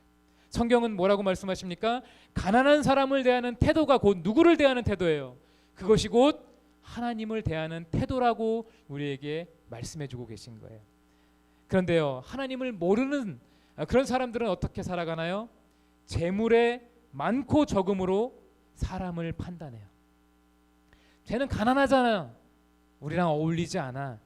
성경은 뭐라고 말씀하십니까? 가난한 사람을 대하는 태도가 곧 누구를 대하는 태도예요. 그것이 곧 하나님을 대하는 태도라고 우리에게 말씀해 주고 계신 거예요. 그런데요, 하나님을 모르는 그런 사람들은 어떻게 살아가나요? 재물의 많고 적음으로 사람을 판단해요. 쟤는 가난하잖아. 우리랑 어울리지 않아.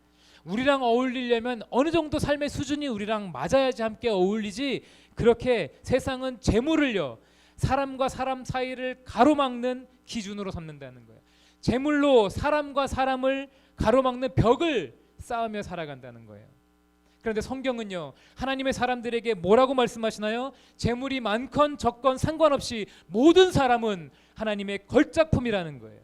우리랑 어울리려면 어느 정도 삶의 수준이 우리랑 맞아야지 함께 어울리지. 그렇게 세상은 재물을요, 사람과 사람 사이를 가로막는 기준으로 삼는다는 거예요. 재물로 사람과 사람을 가로막는 벽을 쌓으며 살아간다는 거예요. 그런데 성경은요, 하나님의 사람들에게 뭐라고 말씀하시나요? 재물이 많건 적건 상관없이 모든 사람은 하나님의 걸작품이라는 거예요.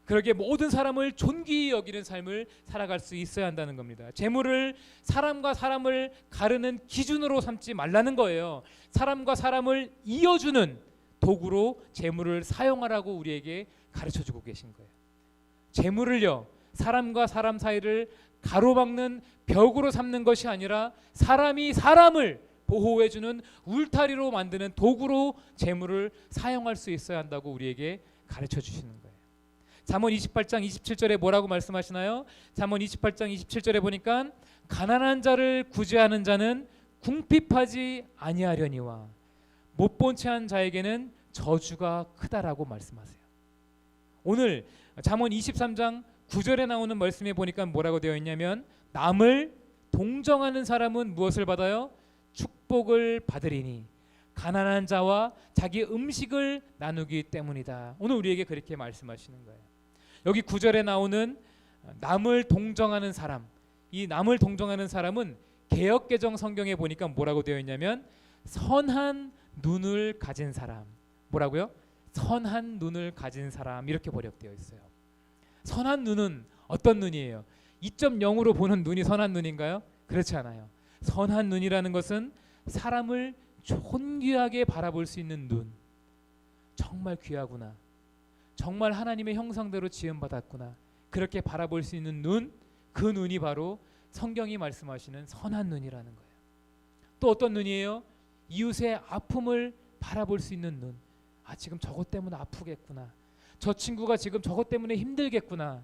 그러기에 모든 사람을 존귀히 여기는 삶을 살아갈 수 있어야 한다는 겁니다. 재물을 사람과 사람을 가르는 기준으로 삼지 말라는 거예요. 사람과 사람을 이어주는 도구로 재물을 사용하라고 우리에게 가르쳐주고 계신 거예요. 재물을요, 사람과 사람 사이를 가로막는 벽으로 삼는 것이 아니라 사람이 사람을 보호해주는 울타리로 만드는 도구로 재물을 사용할 수 있어야 한다고 우리에게 가르쳐 주시는 거예요. 잠언 28장 27절에 뭐라고 말씀하시나요? 잠언 28장 27절에 보니까 가난한 자를 구제하는 자는 궁핍하지 아니하려니와 못 본 채 한 자에게는 저주가 크다라고 말씀하세요. 오늘 잠언 23장 9절에 나오는 말씀에 보니까 뭐라고 되어 있냐면 남을 동정하는 사람은 무엇을 받아요? 축복을 받으리니 가난한 자와 자기 음식을 나누기 때문이다. 오늘 우리에게 그렇게 말씀하시는 거예요. 여기 9절에 나오는 남을 동정하는 사람, 이 남을 동정하는 사람은 개역개정 성경에 보니까 뭐라고 되어 있냐면 선한 눈을 가진 사람. 뭐라고요? 선한 눈을 가진 사람, 이렇게 번역되어 있어요. 선한 눈은 어떤 눈이에요? 2.0으로 보는 눈이 선한 눈인가요? 그렇지 않아요. 선한 눈이라는 것은 사람을 존귀하게 바라볼 수 있는 눈. 정말 귀하구나, 정말 하나님의 형상대로 지음받았구나, 그렇게 바라볼 수 있는 눈, 그 눈이 바로 성경이 말씀하시는 선한 눈이라는 거예요. 또 어떤 눈이에요? 이웃의 아픔을 바라볼 수 있는 눈. 아, 지금 저것 때문에 아프겠구나, 저 친구가 지금 저것 때문에 힘들겠구나,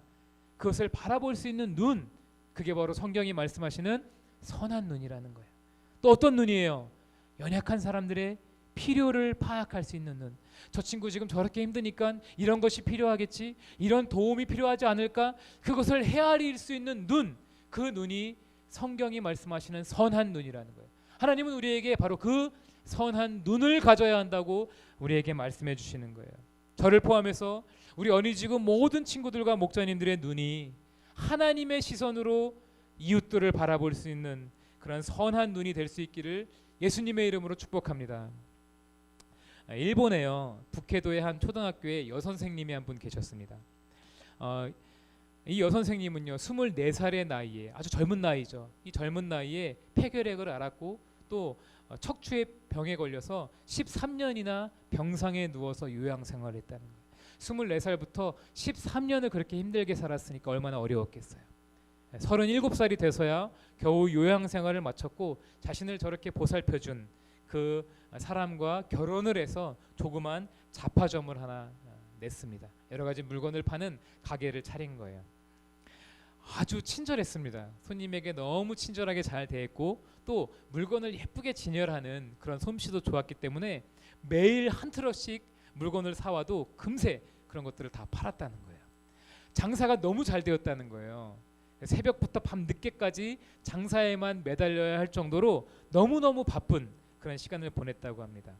그것을 바라볼 수 있는 눈, 그게 바로 성경이 말씀하시는 선한 눈이라는 거예요. 또 어떤 눈이에요? 연약한 사람들의 필요를 파악할 수 있는 눈. 저 친구 지금 저렇게 힘드니까 이런 것이 필요하겠지, 이런 도움이 필요하지 않을까, 그것을 헤아릴 수 있는 눈, 그 눈이 성경이 말씀하시는 선한 눈이라는 거예요. 하나님은 우리에게 바로 그 선한 눈을 가져야 한다고 우리에게 말씀해 주시는 거예요. 저를 포함해서 우리 어린이집 모든 친구들과 목자님들의 눈이 하나님의 시선으로 이웃들을 바라볼 수 있는 그런 선한 눈이 될 수 있기를 예수님의 이름으로 축복합니다. 일본에요, 북해도의 한 초등학교에 여선생님이 한 분 계셨습니다. 이 여선생님은요 24살의 나이에, 아주 젊은 나이죠. 이 젊은 나이에 폐결핵을 앓았고 또 척추의 병에 걸려서 13년이나 병상에 누워서 요양생활을 했다는 거예요. 24살부터 13년을 그렇게 힘들게 살았으니까 얼마나 어려웠겠어요. 37살이 돼서야 겨우 요양생활을 마쳤고 자신을 저렇게 보살펴준 그 사람과 결혼을 해서 조그만 잡화점을 하나 냈습니다. 여러 가지 물건을 파는 가게를 차린 거예요. 아주 친절했습니다. 손님에게 너무 친절하게 잘 대했고 또 물건을 예쁘게 진열하는 그런 솜씨도 좋았기 때문에 매일 한 트럭씩 물건을 사와도 금세 그런 것들을 다 팔았다는 거예요. 장사가 너무 잘 되었다는 거예요. 새벽부터 밤 늦게까지 장사에만 매달려야 할 정도로 너무너무 바쁜 그런 시간을 보냈다고 합니다.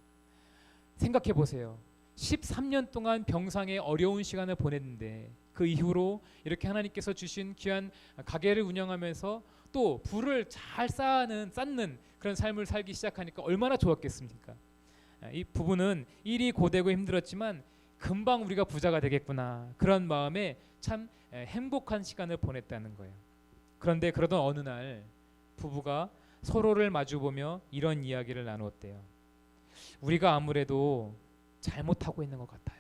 생각해 보세요. 13년 동안 병상에 어려운 시간을 보냈는데 그 이후로 이렇게 하나님께서 주신 귀한 가게를 운영하면서 또 부를 잘 쌓는 그런 삶을 살기 시작하니까 얼마나 좋았겠습니까? 이 부부는 일이 고되고 힘들었지만 금방 우리가 부자가 되겠구나, 그런 마음에 참 행복한 시간을 보냈다는 거예요. 그런데 그러던 어느 날 부부가 서로를 마주보며 이런 이야기를 나누었대요. 우리가 아무래도 잘못하고 있는 것 같아요.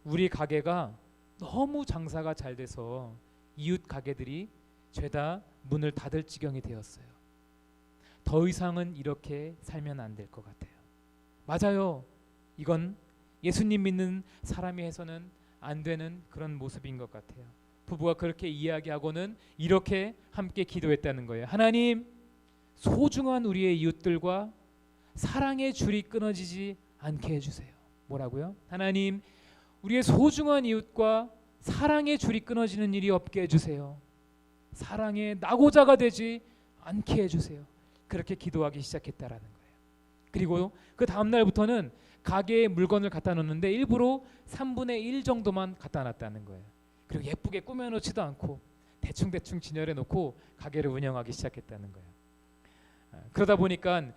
우리 가게가 너무 장사가 잘 돼서 이웃 가게들이 죄다 문을 닫을 지경이 되었어요. 더 이상은 이렇게 살면 안 될 것 같아요. 맞아요. 이건 예수님 믿는 사람이 해서는 안 되는 그런 모습인 것 같아요. 부부가 그렇게 이야기하고는 이렇게 함께 기도했다는 거예요. 하나님, 소중한 우리의 이웃들과 사랑의 줄이 끊어지지 않게 해주세요. 뭐라고요? 하나님, 우리의 소중한 이웃과 사랑의 줄이 끊어지는 일이 없게 해주세요. 사랑의 낙오자가 되지 않게 해주세요. 그렇게 기도하기 시작했다라는 거예요. 그리고 그 다음 날부터는 가게에 물건을 갖다 놓는데 일부러 3분의 1 정도만 갖다 놨다는 거예요. 그리고 예쁘게 꾸며놓지도 않고 대충 진열해 놓고 가게를 운영하기 시작했다는 거예요. 그러다 보니까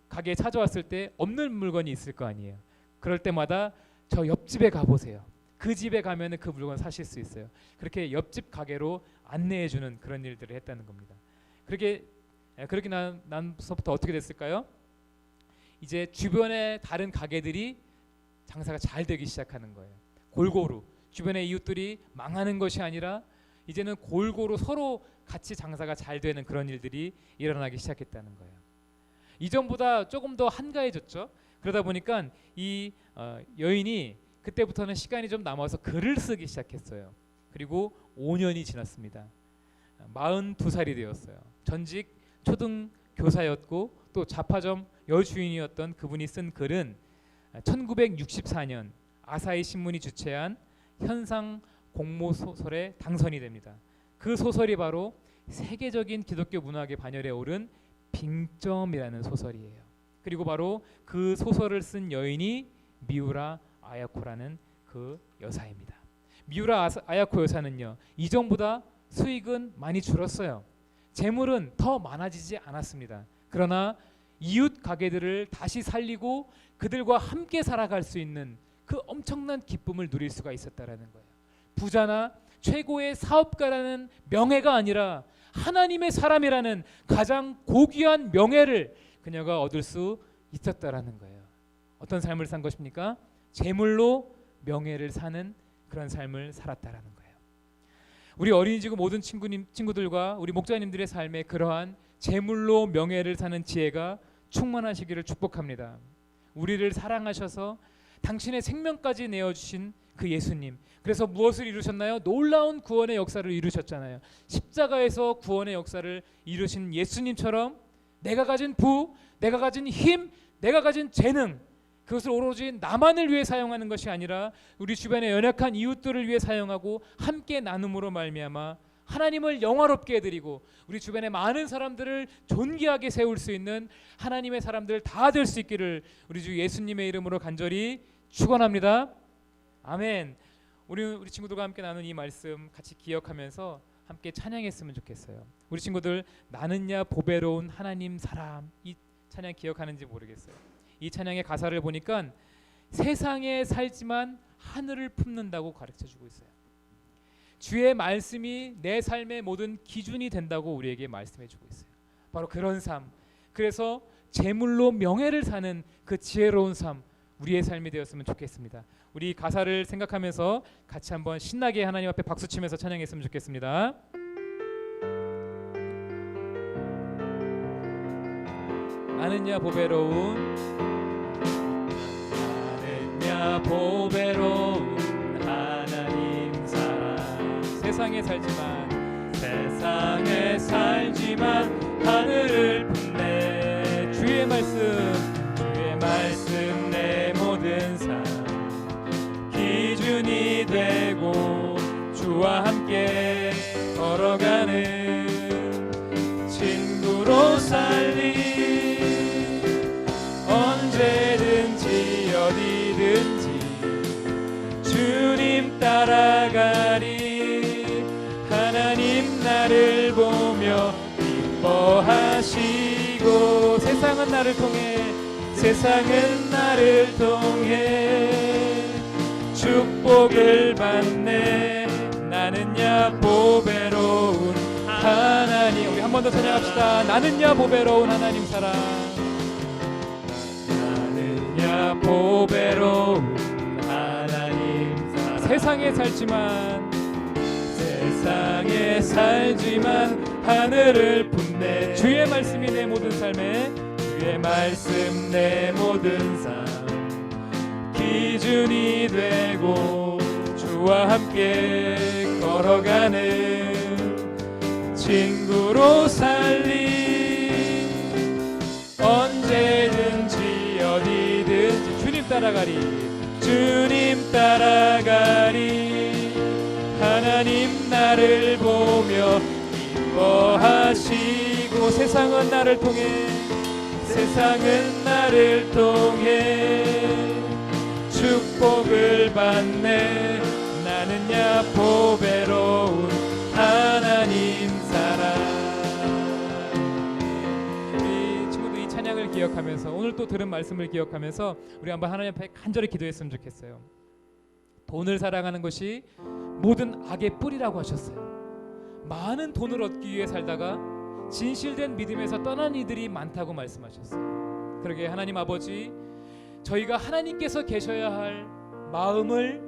가게에 찾아왔을 때 없는 물건이 있을 거 아니에요. 그럴 때마다 저 옆집에 가보세요. 그 집에 가면은 그 물건 사실 수 있어요. 그렇게 옆집 가게로 안내해주는 그런 일들을 했다는 겁니다. 그렇게 난서부터 어떻게 됐을까요? 이제 주변의 다른 가게들이 장사가 잘 되기 시작하는 거예요. 골고루 주변의 이웃들이 망하는 것이 아니라 이제는 골고루 서로 같이 장사가 잘 되는 그런 일들이 일어나기 시작했다는 거예요. 이전보다 조금 더 한가해졌죠. 그러다 보니까 이 여인이 그때부터는 시간이 좀 남아서 글을 쓰기 시작했어요. 그리고 5년이 지났습니다. 42살이 되었어요. 전직 초등교사였고 또 잡화점 여주인이었던 그분이 쓴 글은 1964년 아사히 신문이 주최한 현상 공모 소설에 당선이 됩니다. 그 소설이 바로 세계적인 기독교 문학의 반열에 오른 빙점이라는 소설이에요. 그리고 바로 그 소설을 쓴 여인이 미우라 아야코라는 그 여사입니다. 미우라 아야코 여사는요, 이전보다 수익은 많이 줄었어요. 재물은 더 많아지지 않았습니다. 그러나 이웃 가게들을 다시 살리고 그들과 함께 살아갈 수 있는 그 엄청난 기쁨을 누릴 수가 있었다라는 거예요. 부자나 최고의 사업가라는 명예가 아니라 하나님의 사람이라는 가장 고귀한 명예를 그녀가 얻을 수 있었다라는 거예요. 어떤 삶을 산 것입니까? 재물로 명예를 사는 그런 삶을 살았다라는 거예요. 우리 어린이지구 모든 친구들과 우리 목자님들의 삶에 그러한 재물로 명예를 사는 지혜가 충만하시기를 축복합니다. 우리를 사랑하셔서 당신의 생명까지 내어주신 그 예수님, 그래서 무엇을 이루셨나요? 놀라운 구원의 역사를 이루셨잖아요. 십자가에서 구원의 역사를 이루신 예수님처럼 내가 가진 부, 내가 가진 힘, 내가 가진 재능, 그것을 오로지 나만을 위해 사용하는 것이 아니라 우리 주변의 연약한 이웃들을 위해 사용하고 함께 나눔으로 말미암아 하나님을 영화롭게 해드리고 우리 주변의 많은 사람들을 존귀하게 세울 수 있는 하나님의 사람들 다 될 수 있기를 우리 주 예수님의 이름으로 간절히 축원합니다. 아멘. 우리 친구들과 함께 나눈 이 말씀 같이 기억하면서 함께 찬양했으면 좋겠어요. 우리 친구들, 나는야 보배로운 하나님 사람, 이 찬양 기억하는지 모르겠어요. 이 찬양의 가사를 보니까 세상에 살지만 하늘을 품는다고 가르쳐주고 있어요. 주의 말씀이 내 삶의 모든 기준이 된다고 우리에게 말씀해주고 있어요. 바로 그런 삶, 그래서 재물로 명예를 사는 그 지혜로운 삶, 우리의 삶이 되었으면 좋겠습니다. 우리 가사를 생각하면서 같이 한번 신나게 하나님 앞에 박수치면서 찬양했으면 좋겠습니다. 나는야 보배로운, 나는야 보배로운 하나님 사랑. 세상에 살지만 하늘을 품네. 주의 말씀 내 모든 삶 기준이 되고 주와 함께 걸어가는 친구로 살리, 언제든지 어디든지 주님 따라가리. 하나님 나를 보며 기뻐하시고 세상은 나를 통해 축복을 받네. 나는야 보배로운 하나님. 우리 한 번 더 찬양합시다. 나는야 보배로운 하나님 사랑. 나는야 보배로운 하나님 사랑. 세상에 살지만 하늘을 품네. 주의 말씀이 내 모든 삶에, 주의 말씀 내 모든 삶 기준이 되고 주와 함께 걸어가는 친구로 살리, 언제든지 어디든지 주님 따라가리. 하나님 나를 보며 기뻐하시고 세상은 나를 통해 축복을 받네. 나는야 보배로운 하나님 사랑. 우리 친구들 이 찬양을 기억하면서 오늘 또 들은 말씀을 기억하면서 우리 한번 하나님 앞에 간절히 기도했으면 좋겠어요. 돈을 사랑하는 것이 모든 악의 뿌리라고 하셨어요. 많은 돈을 얻기 위해 살다가 진실된 믿음에서 떠난 이들이 많다고 말씀하셨어요. 그러게 하나님 아버지, 저희가 하나님께서 계셔야 할 마음을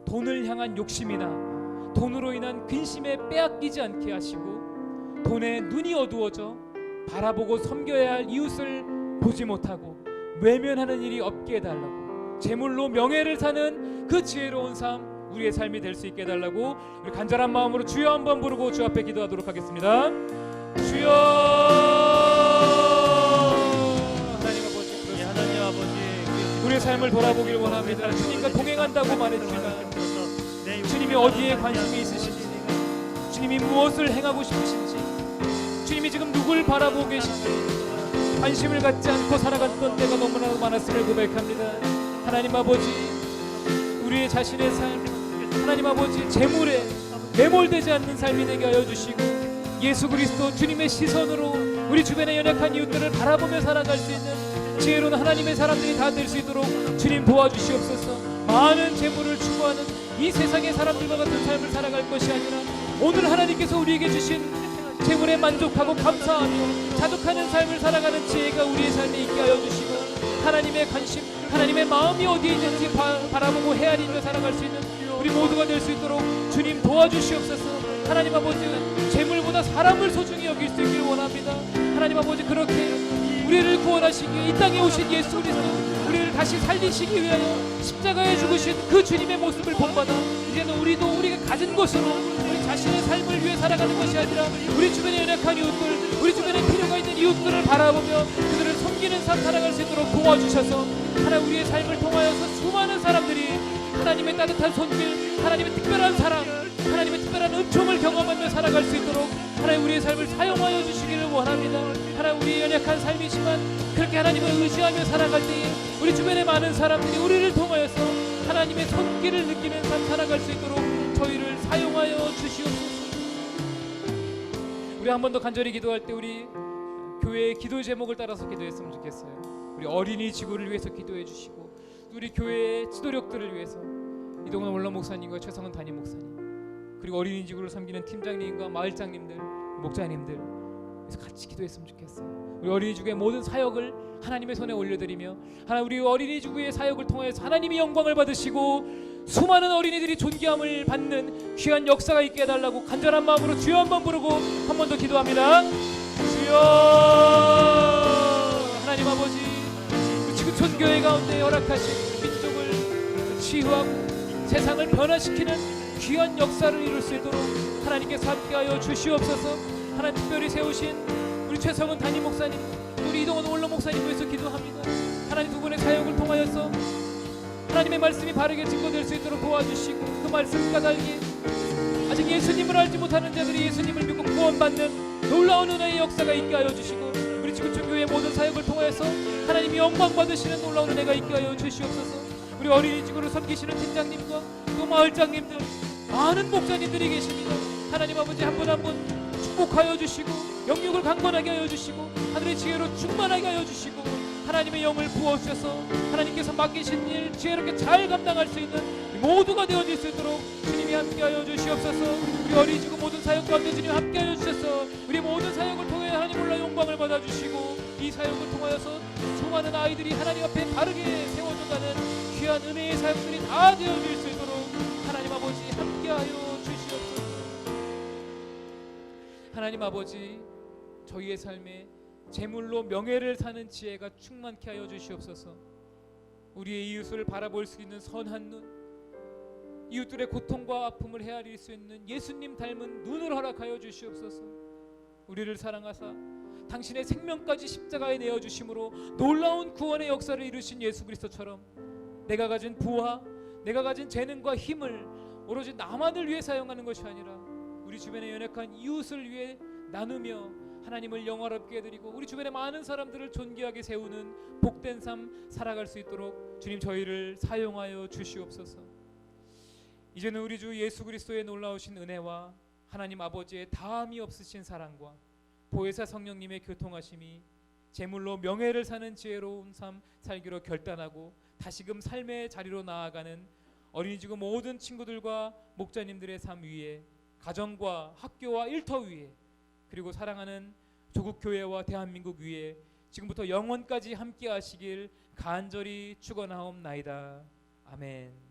돈을 향한 욕심이나 돈으로 인한 근심에 빼앗기지 않게 하시고, 돈에 눈이 어두워져 바라보고 섬겨야 할 이웃을 보지 못하고 외면하는 일이 없게 해달라고, 재물로 명예를 사는 그 지혜로운 삶 우리의 삶이 될 수 있게 해달라고 우리 간절한 마음으로 주여 한번 부르고 주 앞에 기도하도록 하겠습니다. 주여. 하나님 아버지, 우리의 삶을 돌아보길 원합니다. 주님과 동행한다고 말했지만 주님이 어디에 관심이 있으신지, 주님이 무엇을 행하고 싶으신지, 주님이 지금 누굴 바라보고 계신지 관심을 갖지 않고 살아갔던 때가 너무나 많았음을 고백합니다. 하나님 아버지, 우리의 자신의 삶, 하나님 아버지 재물에 매몰되지 않는 삶이 되게 하여 주시고 예수 그리스도 주님의 시선으로 우리 주변의 연약한 이웃들을 바라보며 살아갈 수 있는 지혜로운 하나님의 사람들이 다 될 수 있도록 주님 도와주시옵소서. 많은 재물을 추구하는 이 세상의 사람들과 같은 삶을 살아갈 것이 아니라 오늘 하나님께서 우리에게 주신 재물에 만족하고 감사하며 자족하는 삶을 살아가는 지혜가 우리의 삶에 있게 하여 주시고 하나님의 관심, 하나님의 마음이 어디에 있는지 바라보고 헤아리며 살아갈 수 있는 우리 모두가 될 수 있도록 주님 도와주시옵소서. 하나님 아버지 재물보다 사람을 소중히 여길 수 있기를 원합니다. 하나님 아버지 그렇게 우리를 구원하시기 이 땅에 오신 예수 그리스도 우리를 다시 살리시기 위하여 십자가에 죽으신 그 주님의 모습을 본받아 이제는 우리도 우리가 가진 것으로 우리 자신의 삶을 위해 살아가는 것이 아니라 우리 주변에 연약한 이웃들, 우리 주변에 필요가 있는 이웃들을 바라보며 그들을 섬기는 삶 살아갈 수 있도록 도와주셔서 하나님 우리의 삶을 통하여서 수많은 사람들이 하나님의 따뜻한 손길, 하나님의 특별한 사랑, 하나님의 특별한 은총을 경험하며 살아갈 수 있도록 하나님 우리의 삶을 사용하여 주시기를 원합니다. 하나님 우리의 연약한 삶이지만 그렇게 하나님을 의지하며 살아갈 때에 우리 주변의 많은 사람들이 우리를 통하여서 하나님의 손길을 느끼는 삶 살아갈 수 있도록 저희를 사용하여 주시옵소서. 우리 한 번 더 간절히 기도할 때 우리 교회의 기도 제목을 따라서 기도했으면 좋겠어요. 우리 어린이 지구를 위해서 기도해 주시고 우리 교회의 지도력들을 위해서 이동원 원로 목사님과 최성은 담임 목사님 그리고 어린이 지구를 섬기는 팀장님과 마을장님들, 목자님들 그래서 같이 기도했으면 좋겠어요. 우리 어린이 지구의 모든 사역을 하나님의 손에 올려드리며 하나님 우리 어린이 지구의 사역을 통해서 하나님이 영광을 받으시고 수많은 어린이들이 존귀함을 받는 귀한 역사가 있게 해달라고 간절한 마음으로 주여 한번 부르고 한 번 더 기도합니다. 주여 하나님 아버지 지구촌 교회 가운데 허락하신 민족을 치유하고 세상을 변화시키는 귀한 역사를 이룰 수 있도록 하나님께서 함께하여 주시옵소서. 하나님 특별히 세우신 우리 최성은 담임 목사님, 우리 이동원 원로 목사님 위해서 기도합니다. 하나님 두 분의 사역을 통하여서 하나님의 말씀이 바르게 증거될 수 있도록 도와주시고 그 말씀과 달리 아직 예수님을 알지 못하는 자들이 예수님을 믿고 구원받는 놀라운 은혜의 역사가 있게 하여 주시고 우리 지구촌 교회의 모든 사역을 통해서 하나님이 영광 받으시는 놀라운 은혜가 있게 하여 주시옵소서. 우리 어린이 지구를 섬기시는 팀장님과 또 마을장님들 많은 목자님들이 계십니다. 하나님 아버지 한 분 한 분 축복하여 주시고 영육을 강건하게 하여 주시고 하늘의 지혜로 충만하게 하여 주시고 하나님의 영을 부어주셔서 하나님께서 맡기신 일 지혜롭게 잘 감당할 수 있는 모두가 되어질 수 있도록 주님이 함께하여 주시옵소서. 우리 어린이 지구 모든 사역 가운데 주님 함께하여 주셔서 우리 모든 사역을 통해 하나님 올라 영광을 받아주시고 이 사역을 통하여서 수많은 아이들이 하나님 앞에 바르게 세워져가는 귀한 은혜의 사역들이 다 되어질 수 있도록 하나님 아버지 함께하여 주시옵소서. 하나님 아버지 저희의 삶에 재물로 명예를 사는 지혜가 충만케 하여 주시옵소서. 우리의 이웃을 바라볼 수 있는 선한 눈, 이웃들의 고통과 아픔을 헤아릴 수 있는 예수님 닮은 눈을 허락하여 주시옵소서. 우리를 사랑하사 당신의 생명까지 십자가에 내어주심으로 놀라운 구원의 역사를 이루신 예수 그리스도처럼 내가 가진 부와 내가 가진 재능과 힘을 오로지 나만을 위해 사용하는 것이 아니라 우리 주변의 연약한 이웃을 위해 나누며 하나님을 영화롭게 해드리고 우리 주변의 많은 사람들을 존귀하게 세우는 복된 삶 살아갈 수 있도록 주님 저희를 사용하여 주시옵소서. 이제는 우리 주 예수 그리스도의 놀라우신 은혜와 하나님 아버지의 다함이 없으신 사랑과 보혜사 성령님의 교통하심이 재물로 명예를 사는 지혜로운 삶 살기로 결단하고 다시금 삶의 자리로 나아가는 어린이지구 모든 친구들과 목자님들의 삶 위에 가정과 학교와 일터 위에 그리고 사랑하는 조국 교회와 대한민국 위에 지금부터 영원까지 함께 하시길 간절히 축원하옵나이다. 아멘.